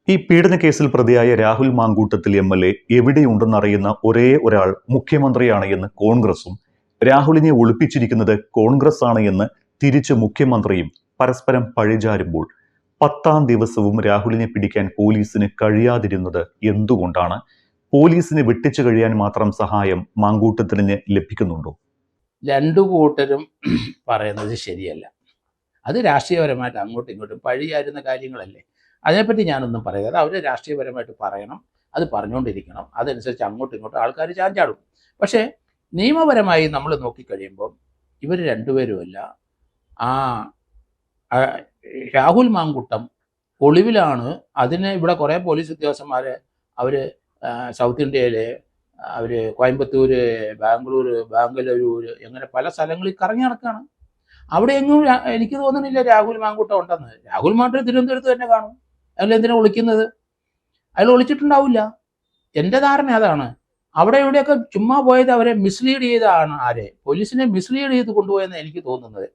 ഈ പീഡന കേസിൽ പ്രതിയായ രാഹുൽ മാങ്കൂട്ടത്തിൽ എം.എൽ.എ എവിടെയുണ്ടെന്നറിയുന്ന ഒരേ ഒരാൾ മുഖ്യമന്ത്രിയാണ് എന്ന് കോൺഗ്രസും, രാഹുലിനെ ഒളിപ്പിച്ചിരിക്കുന്നത് കോൺഗ്രസ് ആണ് എന്ന് തിരിച്ച് മുഖ്യമന്ത്രിയും പരസ്പരം പഴിചാരുമ്പോൾ 10ാം ദിവസവും രാഹുലിനെ പിടിക്കാൻ പോലീസിന് കഴിയാതിരുന്നത് എന്തുകൊണ്ടാണ്? പോലീസിന് വെട്ടിച്ചു കഴിയാൻ മാത്രം സഹായം മാങ്കൂട്ടത്തിന് ലഭിക്കുന്നുണ്ടോ? രണ്ടു കൂട്ടരും പറയുന്നത് ശരിയല്ല. അത് രാഷ്ട്രീയപരമായിട്ട് അങ്ങോട്ടും ഇങ്ങോട്ടും പഴിയായിരുന്ന കാര്യങ്ങളല്ലേ. അതിനെപ്പറ്റി ഞാനൊന്നും പറയുക. അത് അവർ രാഷ്ട്രീയപരമായിട്ട് പറയണം, അത് പറഞ്ഞുകൊണ്ടിരിക്കണം. അതനുസരിച്ച് അങ്ങോട്ടും ഇങ്ങോട്ടും ആൾക്കാർ ചാഞ്ചാടും. പക്ഷേ നിയമപരമായി നമ്മൾ നോക്കിക്കഴിയുമ്പോൾ ഇവർ രണ്ടുപേരുമല്ല. ആ രാഹുൽ മാങ്കൂട്ടം ഒളിവിലാണ്. അതിന് ഇവിടെ കുറേ പോലീസ് ഉദ്യോഗസ്ഥന്മാർ അവർ സൗത്ത് ഇന്ത്യയിലെ അവർ കോയമ്പത്തൂര്, ബാംഗ്ലൂർ, ബാംഗ്ലൂര് അങ്ങനെ പല സ്ഥലങ്ങളിൽ കറങ്ങി നടക്കുകയാണ്. അവിടെ എങ്ങും എനിക്ക് തോന്നുന്നില്ല രാഹുൽ മാങ്കൂട്ടം ഉണ്ടെന്ന്. രാഹുൽ മാങ്കൂട്ടം തിരുവനന്തപുരത്ത് തന്നെ കാണും. അയാൾ എന്തിനാ ഒളിക്കുന്നത്? അയാൾ ഒളിച്ചിട്ടുണ്ടാവില്ല. എൻ്റെ ധാരണ അതാണ്. അവിടെ ഇവിടെയൊക്കെ ചുമ്മാ പോയത് അവരെ മിസ്ലീഡ് ചെയ്താണ്. ആരെ? പോലീസിനെ മിസ്ലീഡ് ചെയ്ത് കൊണ്ടുപോയെന്ന് എനിക്ക് തോന്നുന്നത്.